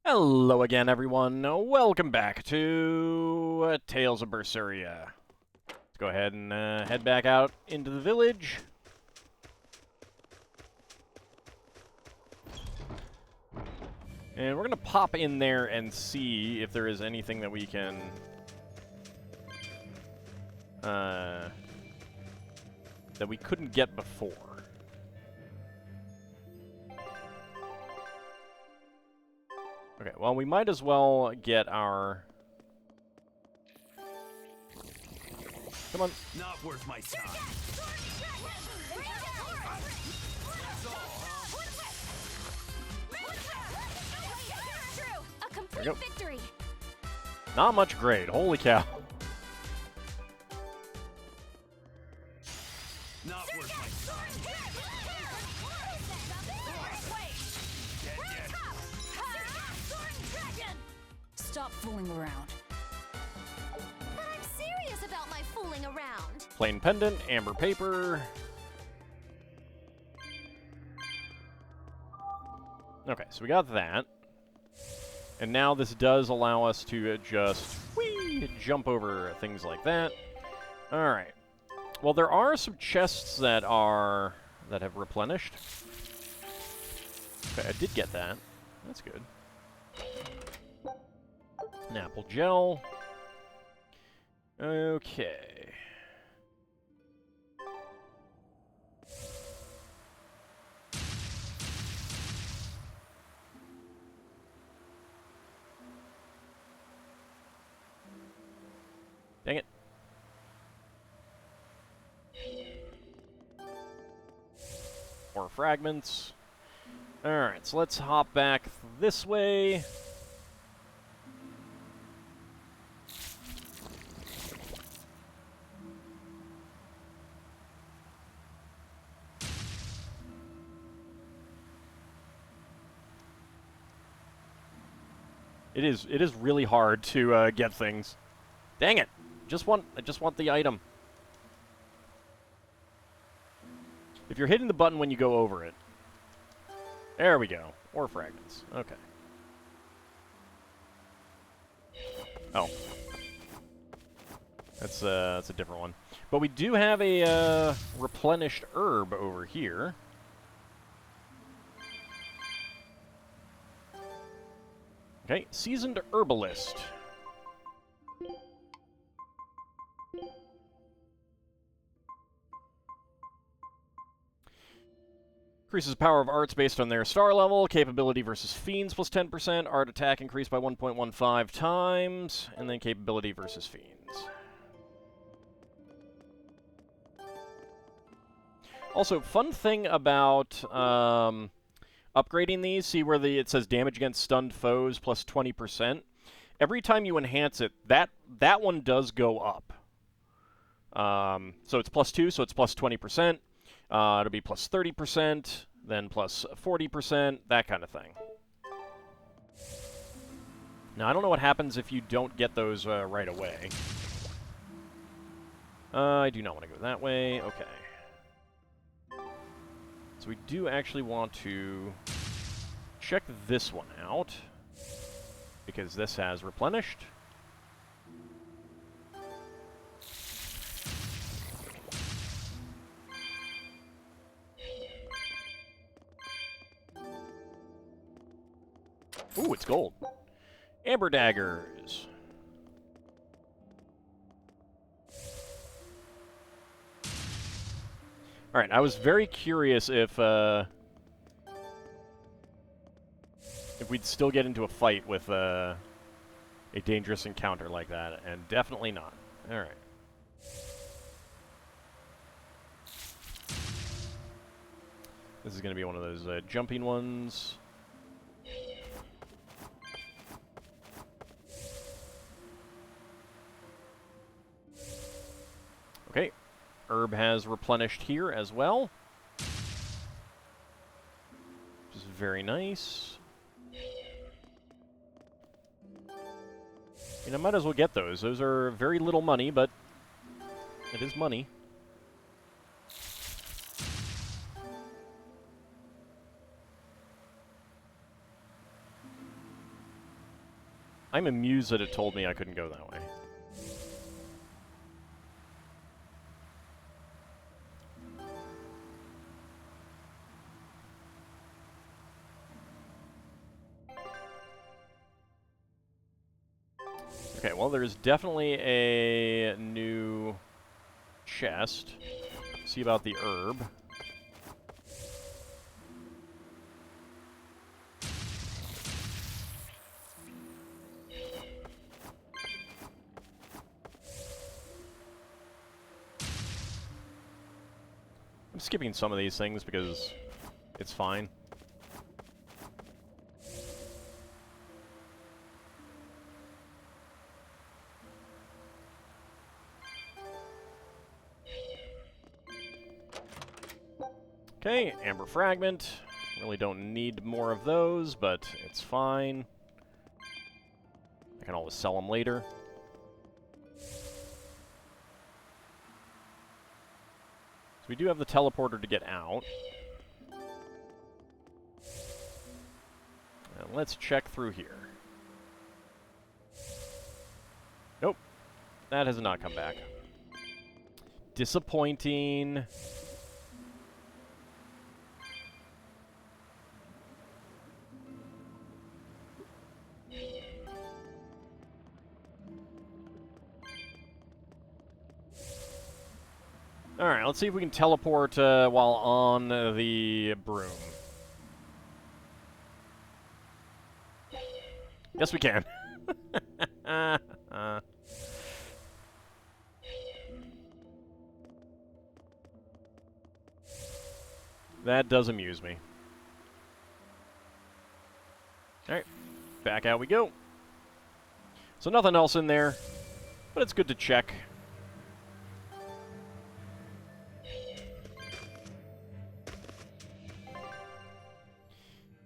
Hello again, everyone. Welcome back to Tales of Berseria. Let's go ahead and head back out into the village. And we're going to pop in there and see if there is anything that we can... that we couldn't get before. Okay, well, we might as well get our... Come on. Not worth my time. A complete victory. Not much grade. Holy cow. Not worth my time. Stop fooling around. But I'm serious about my fooling around. Plain pendant, amber paper. Okay, so we got that. And now this does allow us to just jump over things like that. Alright. Well, there are some chests that have replenished. Okay, I did get that. That's good. An apple gel. Okay. Dang it. More fragments. Alright, so let's hop back this way. It is really hard to get things. Dang it! I just want the item. If you're hitting the button when you go over it. There we go. Ore fragments. Okay. Oh. That's a different one. But we do have a replenished herb over here. Okay, seasoned herbalist. Increases the power of arts based on their star level. Capability versus fiends plus 10%. Art attack increased by 1.15 times. And then capability versus fiends. Also, fun thing about upgrading these, see where it says damage against stunned foes plus 20%. Every time you enhance it, that one does go up. So it's plus 2, so it's plus 20%. It'll be plus 30%, then plus 40%, that kind of thing. Now, I don't know what happens if you don't get those right away. I do not want to go that way. Okay. So we do actually want to check this one out, because this has replenished. Ooh, it's gold. Amber daggers. Alright, I was very curious if we'd still get into a fight with a dangerous encounter like that, and definitely not. Alright. This is going to be one of those jumping ones. Okay. Herb has replenished here as well. Which is very nice. I might as well get those. Those are very little money, but it is money. I'm amused that it told me I couldn't go that way. Okay, well, there's definitely a new chest. See about the herb. I'm skipping some of these things because it's fine. Okay, amber fragment. Really don't need more of those, but it's fine. I can always sell them later. So we do have the teleporter to get out. And let's check through here. Nope. That has not come back. Disappointing. Alright, let's see if we can teleport while on the broom. Yes, we can. That does amuse me. Alright, back out we go. So nothing else in there, but it's good to check.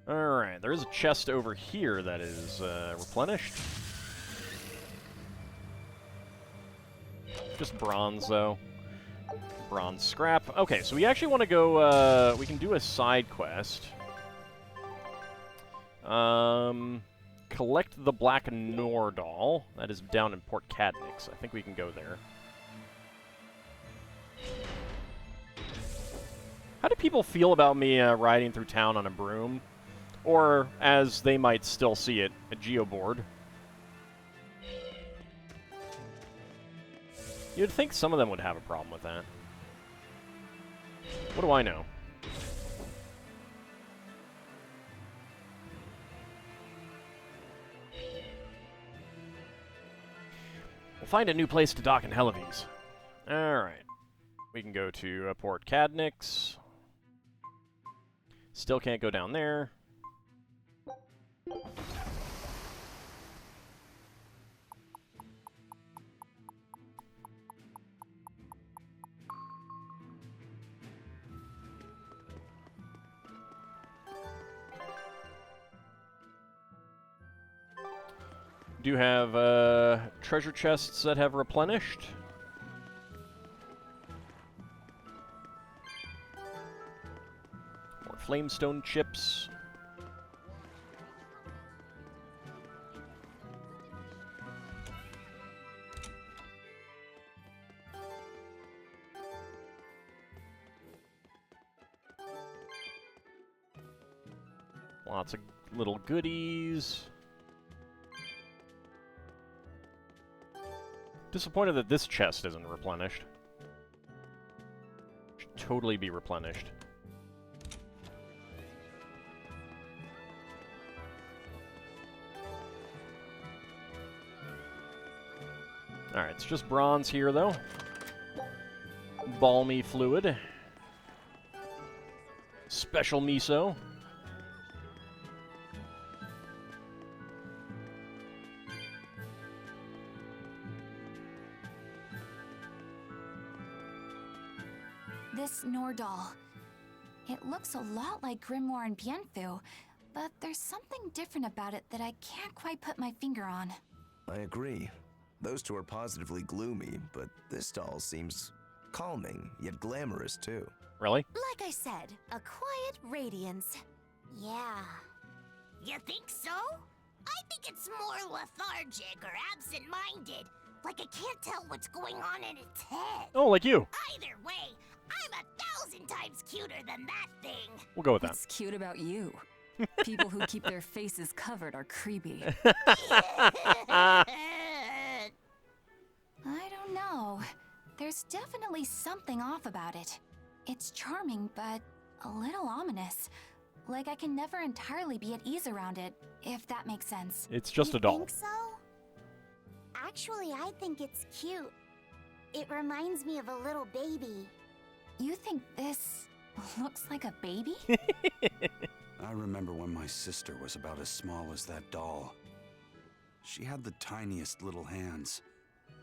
Alright, there is a chest over here that is replenished. Just bronze, though. Bronze scrap. Okay, so we actually want to go, we can do a side quest. Collect the Black Nordal. That is down in Port Cadnix. I think we can go there. How do people feel about me riding through town on a broom? Or, as they might still see it, a geoboard. You'd think some of them would have a problem with that. What do I know? We'll find a new place to dock in Helives. Alright. We can go to Port Cadnix. Still can't go down there. Do have treasure chests that have replenished. More flamestone chips. Lots of little goodies. Disappointed that this chest isn't replenished. Should totally be replenished. Alright, it's just bronze here, though. Balmy fluid. Special miso. This Nordal. It looks a lot like Grimoire and Bienfu, but there's something different about it that I can't quite put my finger on. I agree. Those two are positively gloomy, but this doll seems calming, yet glamorous too. Really? Like I said, a quiet radiance. Yeah. You think so? I think it's more lethargic or absent-minded. Like it can't tell what's going on in its head. Oh, like you. Either way, I'm 1,000 times cuter than that thing. We'll go with that. What's cute about you? People who keep their faces covered are creepy. I don't know. There's definitely something off about it. It's charming, but a little ominous. Like I can never entirely be at ease around it, if that makes sense. It's just You a doll. think so? Actually, I think it's cute. It reminds me of a little baby. You think this looks like a baby? I remember when my sister was about as small as that doll. She had the tiniest little hands,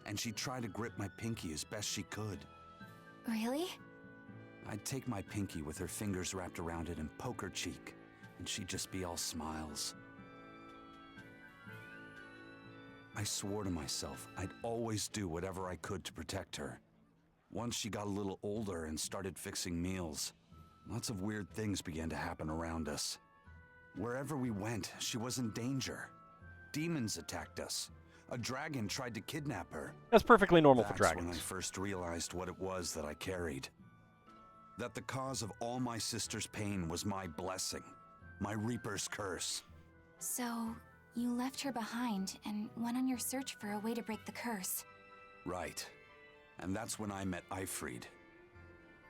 and she tried to grip my pinky as best she could. Really? I'd take my pinky with her fingers wrapped around it and poke her cheek, and she'd just be all smiles. I swore to myself I'd always do whatever I could to protect her. Once she got a little older and started fixing meals, lots of weird things began to happen around us. Wherever we went, she was in danger. Demons attacked us. A dragon tried to kidnap her. That's perfectly normal for That's when I dragons. first realized what it was that I carried. That the cause of all my sister's pain was my blessing, my Reaper's curse. So, you left her behind and went on your search for a way to break the curse. Right. And that's when I met Eifried.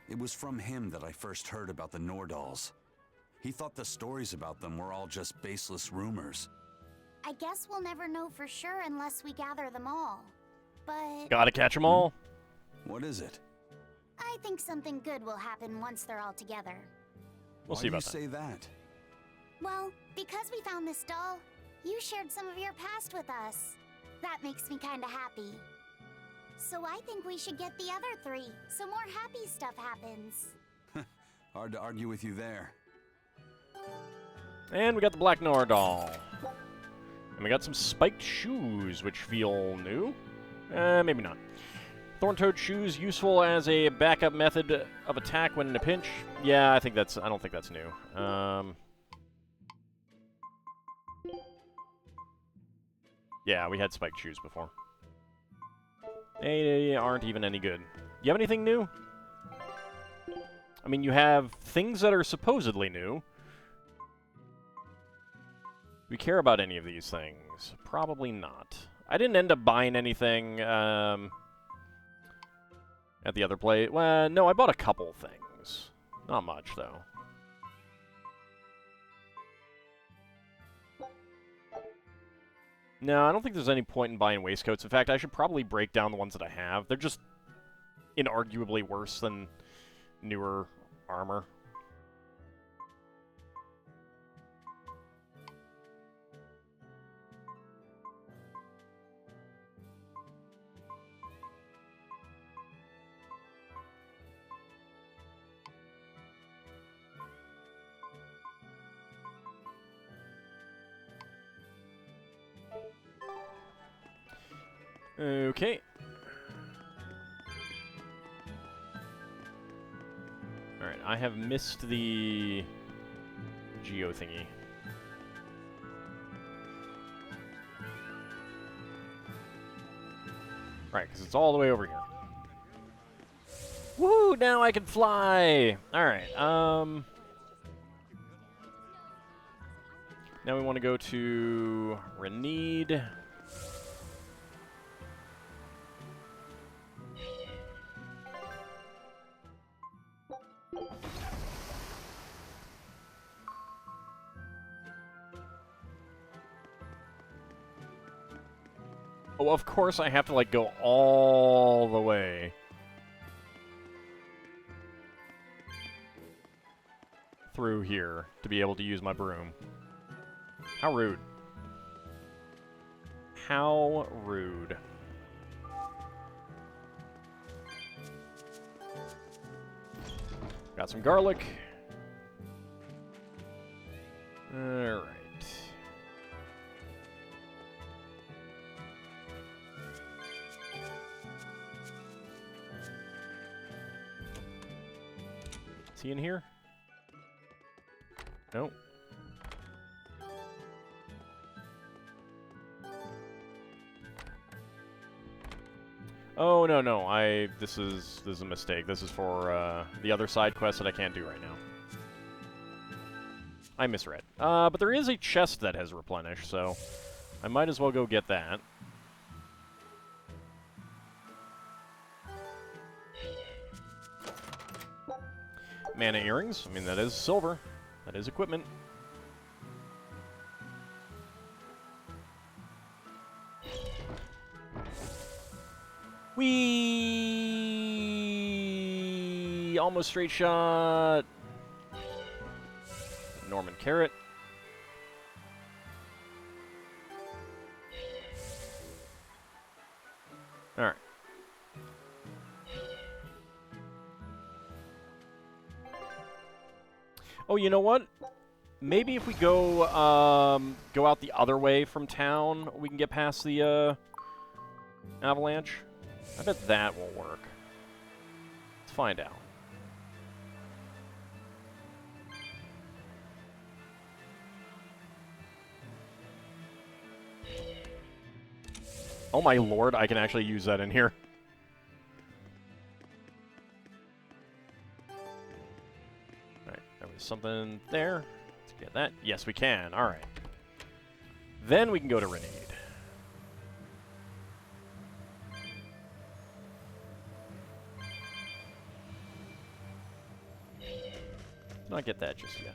It was from him that I first heard about the Nordals. He thought the stories about them were all just baseless rumors. I guess we'll never know for sure unless we gather them all. But Gotta catch 'em all. What is it? I think something good will happen once they're all together. We'll Why see do you about that. say that? Well, because we found this doll, you shared some of your past with us. That makes me kinda happy. So I think we should get the other three, so more happy stuff happens. Hard to argue with you there. And we got the Black Nora doll. And we got some spiked shoes, which feel new. Maybe not. Thorn-toed shoes, useful as a backup method of attack when in a pinch. Yeah, I don't think that's new. Yeah, we had spiked shoes before. They aren't even any good. You have anything new? I mean, you have things that are supposedly new. Do we care about any of these things? Probably not. I didn't end up buying anything at the other place. Well, no, I bought a couple things. Not much, though. No, I don't think there's any point in buying waistcoats. In fact, I should probably break down the ones that I have. They're just inarguably worse than newer armor. Okay. Alright, I have missed the geo thingy. Right, because it's all the way over here. Woohoo! Now I can fly! Alright, now we want to go to Renede. Oh, of course I have to, like, go all the way. Through here to be able to use my broom. How rude. How rude. Got some garlic. Alright. Is he in here? No. Oh, no, no. This is a mistake. This is for the other side quest that I can't do right now. I misread. But there is a chest that has replenished, so I might as well go get that. Mana earrings. I mean, that is silver. That is equipment. Whee! Almost straight shot. Norman Carrot. All right. Oh, you know what? Maybe if we go go out the other way from town, we can get past the avalanche. I bet that will work. Let's find out. Oh my lord, I can actually use that in here. Alright, there was something there. Let's get that. Yes, we can. Alright. Then we can go to Renade. Not get that just yet.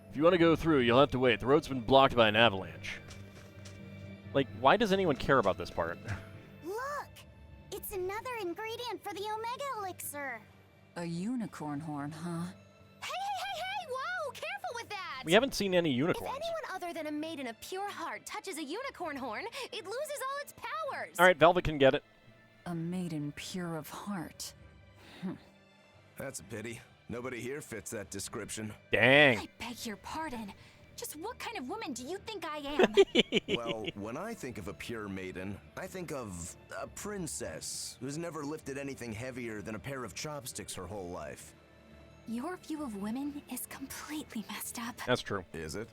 If you want to go through, you'll have to wait. The road's been blocked by an avalanche. Like, why does anyone care about this part? Look! It's another ingredient for the Omega Elixir. A unicorn horn, huh? Hey! Whoa! Careful with that! We haven't seen any If unicorns. anyone other than a maiden of pure heart touches a unicorn horn, it loses all its powers. Alright, Velvet can get it. A maiden pure of heart. That's a pity. Nobody here fits that description. Dang. I beg your pardon. Just what kind of woman do you think I am? Well, when I think of a pure maiden, I think of a princess who's never lifted anything heavier than a pair of chopsticks her whole life. Your view of women is completely messed up. That's true. Is it?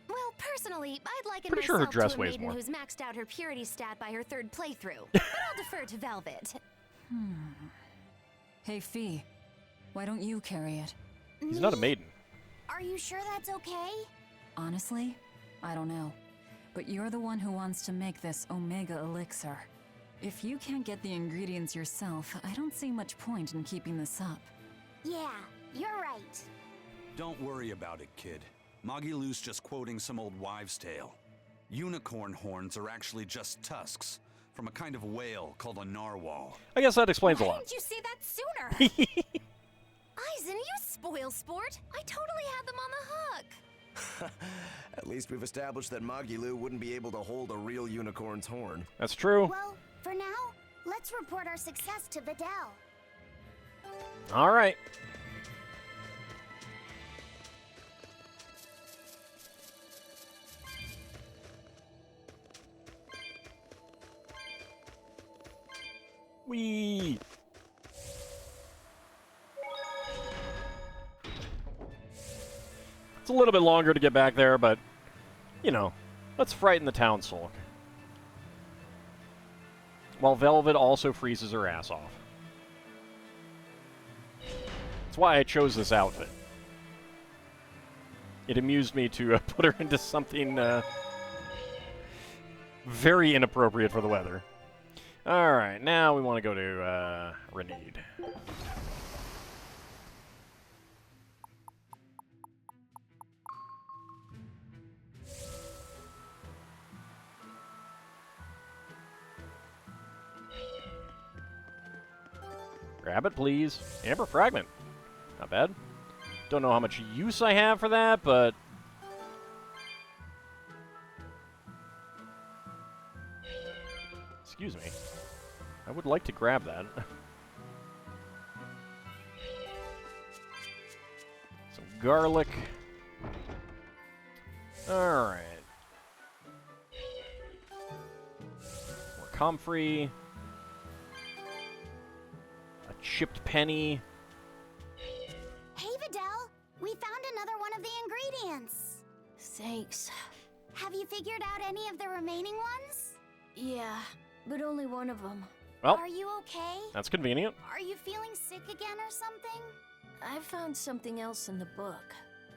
Well, personally, I'd liken Pretty sure her myself dress to a weighs maiden more. who's maxed out her purity stat by her third playthrough. But I'll defer to Velvet. Hey, Fee. Why don't you carry it? He's not a maiden. Are you sure that's okay? Honestly, I don't know. But you're the one who wants to make this Omega Elixir. If you can't get the ingredients yourself, I don't see much point in keeping this up. Yeah, you're right. Don't worry about it, kid. Magilou's just quoting some old wives' tale. Unicorn horns are actually just tusks from a kind of whale called a narwhal. I guess that explains a Why lot. didn't you say that sooner? Eisen, you spoil sport. I totally had them on the hook. At least we've established that Magilou wouldn't be able to hold a real unicorn's horn. That's true. Well, for now, let's report our success to Vidal. Alright. Whee! It's a little bit longer to get back there, but, you know, let's frighten the townsfolk. While Velvet also freezes her ass off. That's why I chose this outfit. It amused me to put her into something very inappropriate for the weather. Alright, now we want to go to Renade. Grab it, please. Amber Fragment. Not bad. Don't know how much use I have for that, but... Excuse me. I would like to grab that. Some garlic. Alright. More comfrey. A chipped penny. Hey, Vidal, we found another one of the ingredients. Thanks. Have you figured out any of the remaining ones? Yeah, but only one of them. Well, Are you okay? that's convenient. Are you feeling sick again or something? I found something else in the book.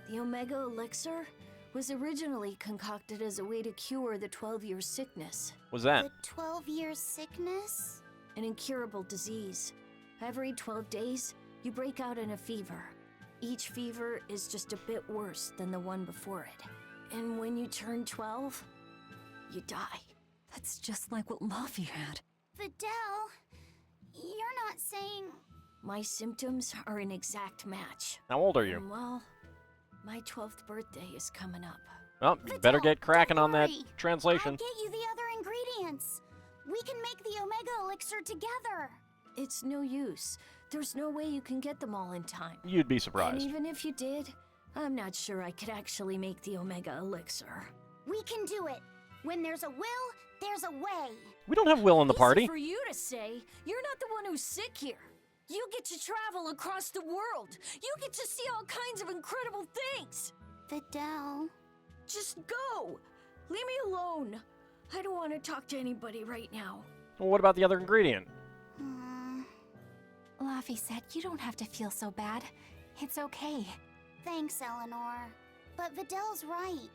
The Omega Elixir was originally concocted as a way to cure the 12-year sickness, What's that? The 12-year sickness? an incurable disease. Every 12 days, you break out in a fever. Each fever is just a bit worse than the one before it. And when you turn 12, you die. That's just like what Laffy had. Videl, you're not saying... My symptoms are an exact match. How old are you? And well, my 12th birthday is coming up. Well, you better Videl, get cracking don't on that worry. translation. I'll get you the other ingredients. We can make the Omega Elixir together. It's no use. There's no way you can get them all in time. You'd be And surprised. even if you did, I'm not sure I could actually make the Omega Elixir. We can do it. When there's a will, there's a way. We don't have Will in the Easy party. for you to say. You're not the one who's sick here. You get to travel across the world. You get to see all kinds of incredible things. Videl. Just go. Leave me alone. I don't want to talk to anybody right now. Well, what about the other ingredient? Laffy said you don't have to feel so bad. It's okay. Thanks, Eleanor. But Videl's right.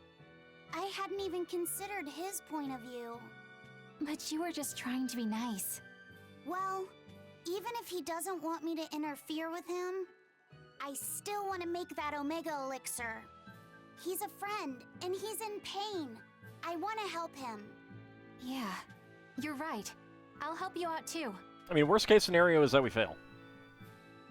I hadn't even considered his point of view. But you were just trying to be nice. Well, even if he doesn't want me to interfere with him, I still want to make that Omega Elixir. He's a friend, and he's in pain. I want to help him. Yeah, you're right. I'll help you out too. I mean, worst case scenario is that we fail.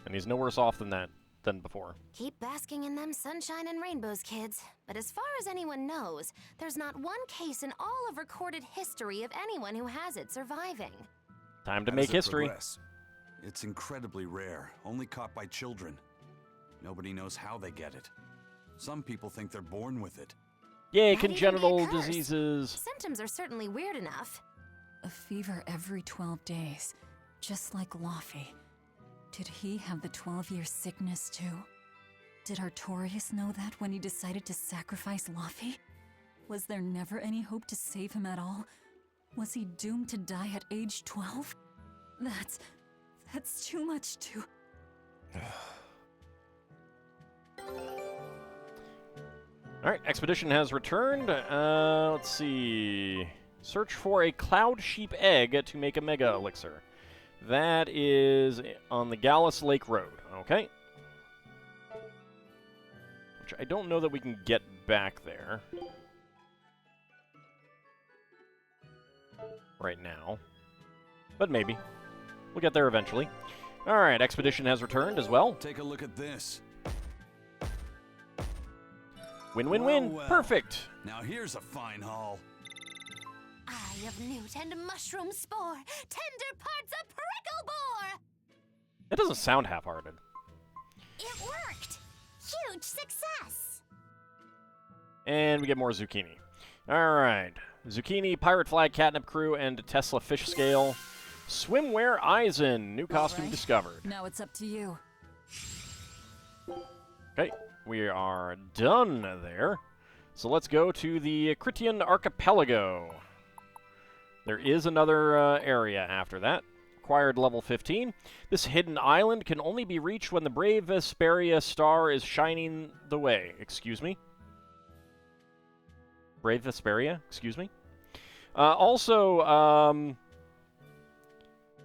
And he's no worse off than that than before. Keep basking in them sunshine and rainbows, kids. But as far as anyone knows, there's not one case in all of recorded history of anyone who has it surviving. Time to How make does it history. progress? It's incredibly rare, only caught by children. Nobody knows how they get it. Some people think they're born with it. Yay, Might even be a congenital curse. diseases. Symptoms are certainly weird enough. A fever every 12 days, just like Laffy. Did he have the 12-year sickness too? Did Artorius know that when he decided to sacrifice Laffy? Was there never any hope to save him at all? Was he doomed to die at age 12? That's too much to... Alright, expedition has returned. Let's see. Search for a cloud sheep egg to make a mega elixir. That is on the Gallus Lake Road. Okay. Which I don't know that we can get back there. Right now. But maybe. We'll get there eventually. Alright, expedition has returned as well. Take a look at this. Win-win-win. Well, well. Perfect. Now here's a fine haul. Eye of newt and mushroom spore, tender parts of prickle bore. That doesn't sound half-hearted. It worked! Huge success! And we get more zucchini. Alright. Zucchini, Pirate Flag, Catnip Crew, and Tesla Fish Scale. Swimwear Eisen. New costume Alright. discovered. Now it's up to you. Okay, we are done there. So let's go to the Critian Archipelago. There is another area after that. Acquired level 15. This hidden island can only be reached when the brave Berseria star is shining the way. Excuse me? Brave Vesperia? Excuse me?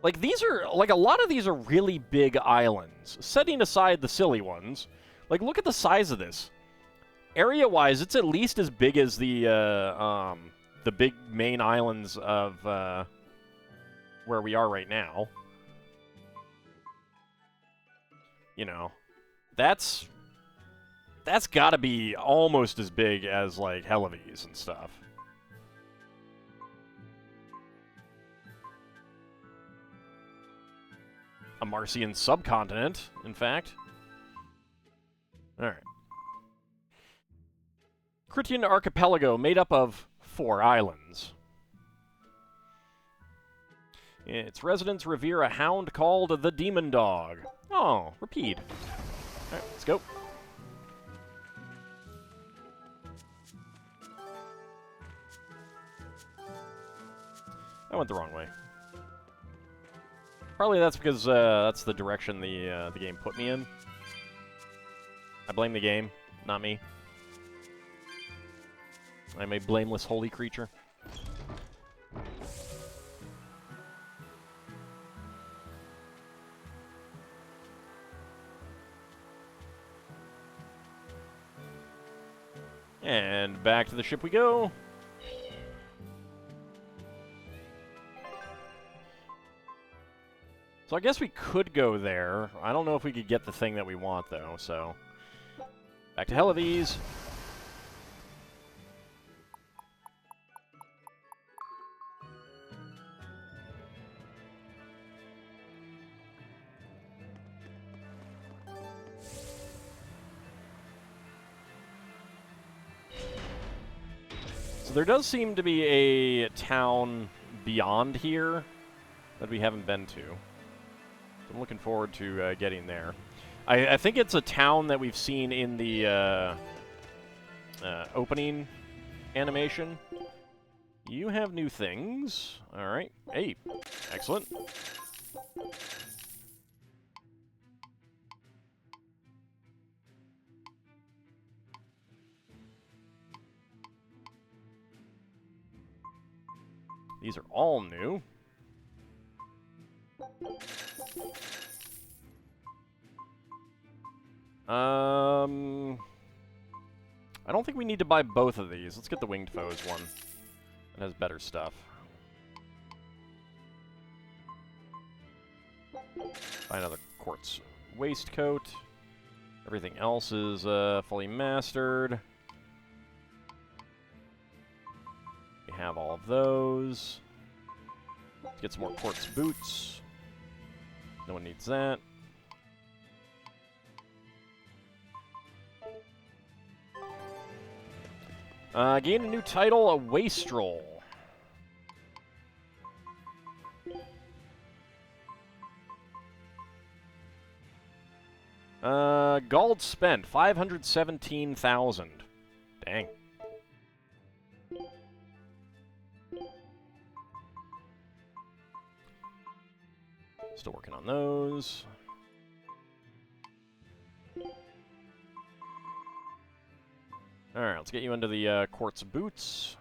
Like, these are, like, a lot of these are really big islands. Setting aside the silly ones, like, look at the size of this. Area-wise, it's at least as big as the big main islands of, where we are right now. You know, that's gotta be almost as big as, like, Helives and stuff. A Marcian subcontinent, in fact. Alright. Critian Archipelago, made up of 4 islands. Its residents revere a hound called the Demon Dog. Oh, repeat. Alright, let's go. I went the wrong way. Probably that's because that's the direction the game put me in. I blame the game, not me. I'm a blameless holy creature. And back to the ship we go. So I guess we could go there. I don't know if we could get the thing that we want, though, so... Back to hell of these. So there does seem to be a town beyond here that we haven't been to. I'm looking forward to getting there. I think it's a town that we've seen in the opening animation. You have new things. All right. Hey, excellent. These are all new. I don't think we need to buy both of these. Let's get the Winged Foes one. It has better stuff. Buy another Quartz Waistcoat. Everything else is fully mastered. We have all of those. Let's get some more Quartz Boots. No one needs that. Gain a new title, a Wastrel. Gold spent, 517,000. Dang. Still working on those. Alright, let's get you into the Quartz Boots.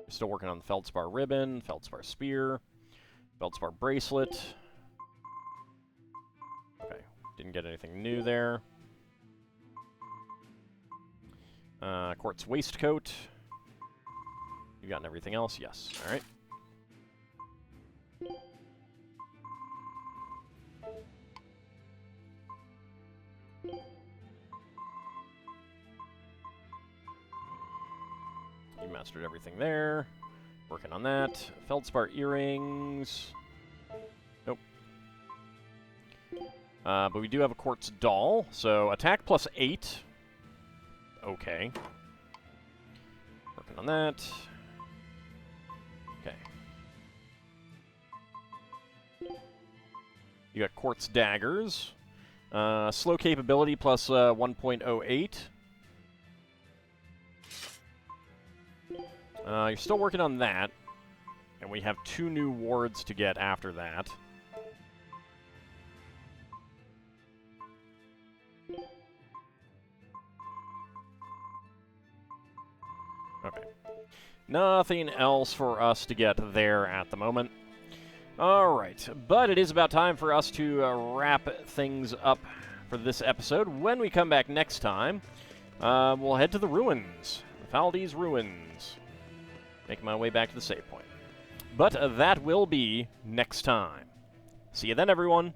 Still working on the Feldspar Ribbon, Feldspar Spear, Feldspar Bracelet. Okay, didn't get anything new there. Quartz Waistcoat. You gotten everything else? Yes. Alright. You mastered everything there. Working on that. Feldspar Earrings. Nope. But we do have a Quartz Doll, so attack plus 8. Okay. Working on that. Okay. You got Quartz Daggers. Slow capability plus 1.08. You're still working on that. And we have 2 new wards to get after that. Okay. Nothing else for us to get there at the moment. Alright, but it is about time for us to wrap things up for this episode. When we come back next time, we'll head to the ruins. The Faldes Ruins. Making my way back to the save point. But that will be next time. See you then, everyone.